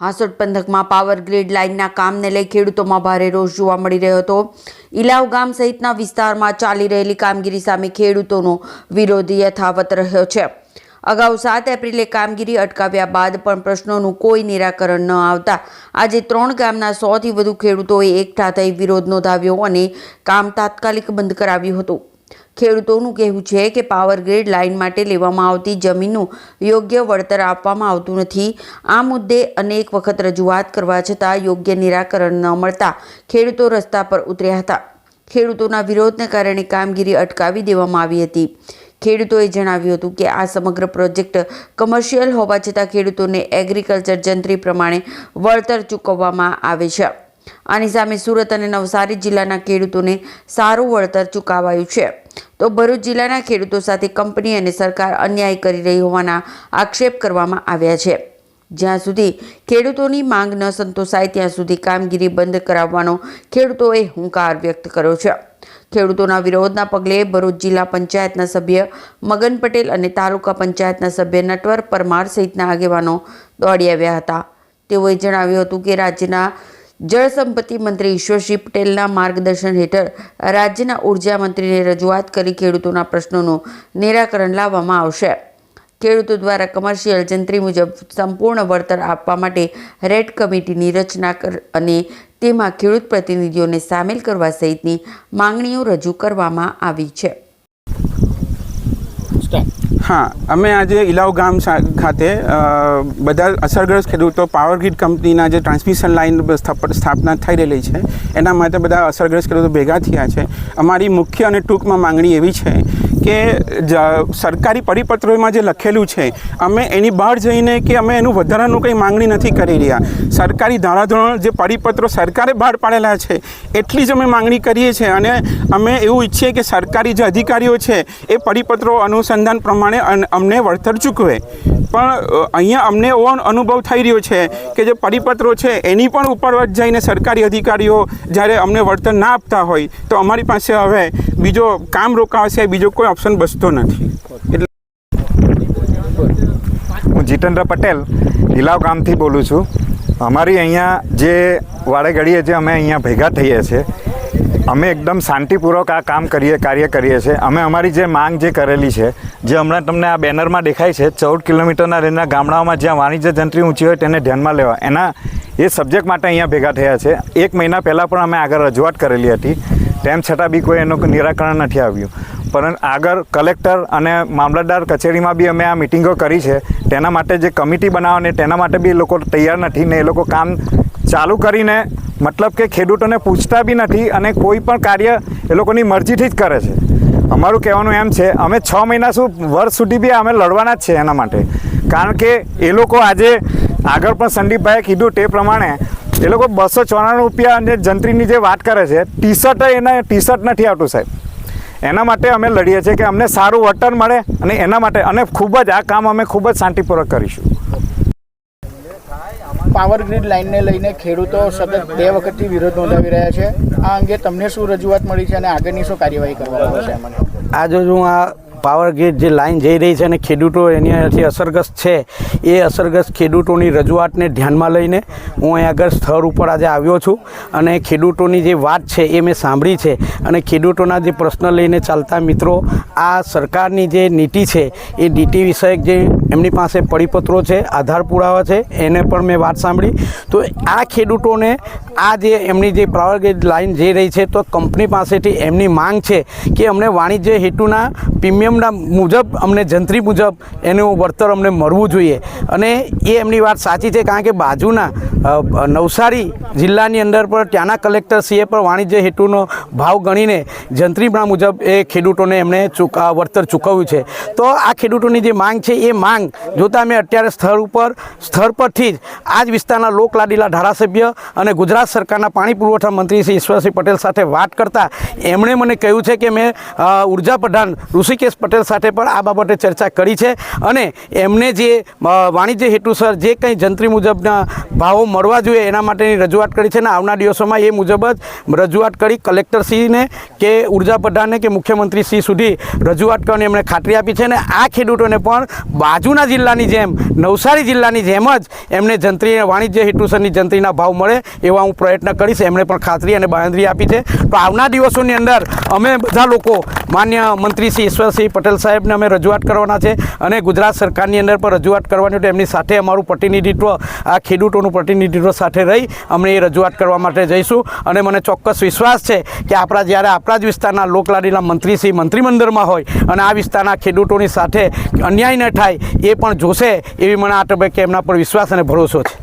હાસોટ પંથકમાં power grid લાઇનના કામને લઈ ખેડૂતોમાં ભારે રોષ જોવા મળી રહ્યો હતો। ઇલાવ ગામ સહિતના વિસ્તારમાં ચાલી રહેલી કામગીરી સામે ખેડૂતોનો વિરોધ યથાવત રહ્યો છે। અગાઉ 7 એપ્રિલે કામગીરી અટકાવ્યા બાદ પણ પ્રશ્નોનું કોઈ નિરાકરણ ન આવતા આજે 3 ગામના 100થી વધુ ખેડૂતોએ એકઠા થઈ વિરોધ નોંધાવ્યો અને કામ તાત્કાલિક બંધ કરાવ્યું હતું। ખેડૂતોનું કહેવું છે કે પાવર ગ્રીડ લાઇન માટે લેવામાં આવતી જમીનનું યોગ્ય વળતર આપવામાં આવતું નથી। આ મુદ્દે અનેક વખત રજૂઆત કરવા છતાં યોગ્ય નિરાકરણ ન મળતા ખેડૂતો રસ્તા પર ઉતર્યા હતા। ખેડૂતોના વિરોધને કારણે કામગીરી અટકાવી દેવામાં આવી હતી। ખેડૂતોએ જણાવ્યું હતું કે આ સમગ્ર પ્રોજેક્ટ કમર્શિયલ હોવા છતાં ખેડૂતોને એગ્રીકલ્ચર જંત્રી પ્રમાણે વળતર ચૂકવવામાં આવે છે। આની સામે સુરત અને નવસારી જિલ્લાના ખેડૂતોને સારું વળતર ચૂકવાયું છે, તો ભરૂચ જિલ્લાના ખેડૂતો સાથે કંપની અને સરકાર અન્યાય કરી રહી હોવાના આક્ષેપ કરવામાં આવ્યા છે। જ્યાં સુધી ખેડૂતોની માંગ ન સંતોષાય ત્યાં સુધી કામગીરી બંધ કરાવવાનો ખેડૂતોએ હુંકાર વ્યક્ત કર્યો છે। ખેડૂતોના વિરોધના પગલે ભરૂચ જિલ્લા પંચાયતના સભ્ય મગન પટેલ અને તાલુકા પંચાયતના સભ્ય નટવર પરમાર સહિતના આગેવાનો દોડી આવ્યા હતા। તેઓએ જણાવ્યું હતું કે રાજ્યના જળસંપત્તિ મંત્રી ઈશ્વરસિંહ પટેલના માર્ગદર્શન હેઠળ રાજ્યના ઉર્જા મંત્રીને રજૂઆત કરી ખેડૂતોના પ્રશ્નોનું નિરાકરણ લાવવામાં આવશે। ખેડૂતો દ્વારા કમર્શિયલ જંત્રી મુજબ સંપૂર્ણ વળતર આપવા માટે રેડ કમિટીની રચના અને તેમાં ખેડૂત પ્રતિનિધિઓને સામેલ કરવા સહિતની માંગણીઓ રજૂ કરવામાં આવી છે। हाँ, अमे आज इलाव गाम खाते बधा असरग्रस्त खेडूतो पावर ग्रीड कंपनीना जे ट्रांसमिशन लाइन स्थापना थई रहेली छे एना माटे बधा असरग्रस्त खेडूतो भेगा थया छे। अमारी मुख्य अने टूंकमां मांगणी एवी छे કે સરકારી પરિપત્રોમાં જે લખેલું છે અમે એની બહાર જઈને કે અમે એનું વધારાનું કંઈ માંગણી નથી કરી રહ્યા। સરકારી ધારાધોરણ જે પરિપત્રો સરકારે બહાર પાડેલા છે એટલી જ અમે માંગણી કરીએ છીએ અને અમે એવું ઈચ્છીએ કે સરકારી જે અધિકારીઓ છે એ પરિપત્રો અનુસંધાન પ્રમાણે અમને વળતર ચૂકવે। પણ અહીંયા અમને એવો અનુભવ થઈ રહ્યો છે કે જે પરિપત્રો છે એની પણ ઉપર જઈને સરકારી અધિકારીઓ જ્યારે અમને વળતર ના આપતા હોય તો અમારી પાસે હવે બીજો કામ રોકાવા સિવાય બીજો કોઈ ઓપ્શન બચતો નથી। એટલે હું જીતેન્દ્ર પટેલ ઇલાવ ગામથી બોલું છું। અમારી અહીંયા જે વાડે ઘડીએ છે અમે અહીંયા ભેગા થઈએ છીએ, અમે એકદમ શાંતિપૂર્વક આ કાર્ય કરીએ છીએ। અમે અમારી જે માંગ જે કરેલી છે, જે હમણાં તમને આ બેનરમાં દેખાય છે 14 કિલોમીટરના રેન્જના ગામડાઓમાં જ્યાં વાણિજ્ય જંત્રી ઊંચી હોય તેને ધ્યાનમાં લેવા, એના એ સબ્જેક્ટ માટે અહીંયા ભેગા થયા છે। 1 મહિના પહેલાં પણ અમે આગળ રજૂઆત કરેલી હતી, તેમ છતાં બી કોઈ એનું નિરાકરણ નથી આવ્યું। પરંતુ આગળ કલેક્ટર અને મામલતદાર કચેરીમાં બી અમે આ મિટિંગો કરી છે, તેના માટે જે કમિટી બનાવવાની તેના માટે બી એ લોકો તૈયાર નથી ને એ લોકો કામ ચાલુ કરીને મતલબ કે ખેડૂતોને પૂછતા બી નથી અને કોઈ પણ કાર્ય એ લોકોની મરજીથી જ કરે છે। અમારું કહેવાનું એમ છે અમે 6 મહિના વર્ષ સુધી બી અમે લડવાના જ છે એના માટે, કારણ કે એ લોકો આજે આગળ પણ સંદીપભાઈએ કીધું તે પ્રમાણે એ લોકો 294 રૂપિયા અને જંત્રીની જે વાત કરે છે, ટી શર્ટ નથી આવતું સાહેબ। એના માટે અમે લડીએ છીએ કે અમને સારું વળતર મળે અને એના માટે અને ખૂબ જ આ કામ અમે ખૂબ જ શાંતિપૂર્વક કરીશું। પાવર ગ્રીડ લાઇનને લઈને ખેડૂતો સતત 2 વખતથી વિરોધ નોંધાવી રહ્યા છે। આ અંગે તમને શું રજૂઆત મળી છે અને આગળની શું કાર્યવાહી કરવામાં આવશે? આજે હું આ પાવર ગ્રીડ જે લાઇન જઈ રહી છે અને ખેડૂતો એનાથી અસરગ્રસ્ત છે, એ અસરગ્રસ્ત ખેડૂતોની રજૂઆતને ધ્યાનમાં લઈને હું અહીં આગળ સ્થળ ઉપર આજે આવ્યો છું અને ખેડૂતોની જે વાત છે એ મેં સાંભળી છે અને ખેડૂતોના જે પ્રશ્ન લઈને ચાલતા મિત્રો આ સરકારની જે નીતિ છે એ નીતિ વિષયક જે એમની પાસે પરિપત્રો છે, આધાર પુરાવા છે, એને પણ મેં વાત સાંભળી। તો આ ખેડૂતોને આ જે એમની જે પાવર ગ્રીડ લાઇન જઈ રહી છે તો કંપની પાસેથી એમની માંગ છે કે અમને વાણિજ્ય હેતુના પ્રીમિયમના મુજબ અમને જંત્રી મુજબ એનું વળતર અમને મળવું જોઈએ અને એ એમની વાત સાચી છે, કારણ કે બાજુના નવસારી જિલ્લાની અંદર પણ ત્યાંના કલેક્ટરશ્રીએ પણ વાણિજ્ય હેતુનો ભાવ ગણીને જંત્રીના મુજબ એ ખેડૂતોને એમણે વળતર ચૂકવ્યું છે। તો આ ખેડૂતોની જે માંગ છે એ માંગ જોતાં અમે અત્યારે સ્થળ પરથી જ આ જ વિસ્તારના લોકલાડીલા ધારાસભ્ય અને ગુજરાત સરકારના પાણી પુરવઠા મંત્રી શ્રી ઈશ્વરસિંહ પટેલ સાથે વાત કરતાં એમણે મને કહ્યું છે કે મેં ઉર્જા પ્રધાન ઋષિકેશ પટેલ સાથે પણ આ બાબતે ચર્ચા કરી છે અને એમને જે વાણિજ્ય હેતુસર જે કંઈ જંત્રી મુજબના ભાવો મળવા જોઈએ એના માટેની રજૂઆત કરી છે અને આવનાર દિવસોમાં એ મુજબ જ રજૂઆત કરી કલેક્ટરશ્રીને કે ઉર્જા પ્રધાનને કે મુખ્યમંત્રીશ્રી સુધી રજૂઆત કરવાની એમણે ખાતરી આપી છે અને આ ખેડૂતોને પણ બાજુના જિલ્લાની જેમ નવસારી જિલ્લાની જેમ જ એમને જંત્રી વાણિજ્ય હેતુસરની જંત્રીના ભાવ મળે એવા હું પ્રયત્ન કરીશ, એમણે પણ ખાતરી અને બાંહેધરી આપી છે. તો આવનાર દિવસોની અંદર અમે બધા લોકો માન્ય મંત્રી શ્રી ઈશ્વરસિંહ પટેલ સાહેબને અમે રજૂઆત કરવાના છે અને ગુજરાત સરકારની અંદર પણ રજૂઆત કરવાની, તો એમની સાથે અમારું પ્રતિનિધિત્વ આ ખેડૂતોનું પ્રતિનિધિત્વ સાથે રહી અમે એ રજૂઆત કરવા માટે જઈશું. અને મને ચોક્કસ વિશ્વાસ છે કે જ્યારે આપણા જ વિસ્તારના લોકલાડીના મંત્રીશ્રી મંત્રીમંડળમાં હોય અને આ વિસ્તારના ખેડૂતોની સાથે અન્યાય ન થાય એ પણ જોશે એવી મને આ તબક્કે એમના પર વિશ્વાસ અને ભરોસો છે.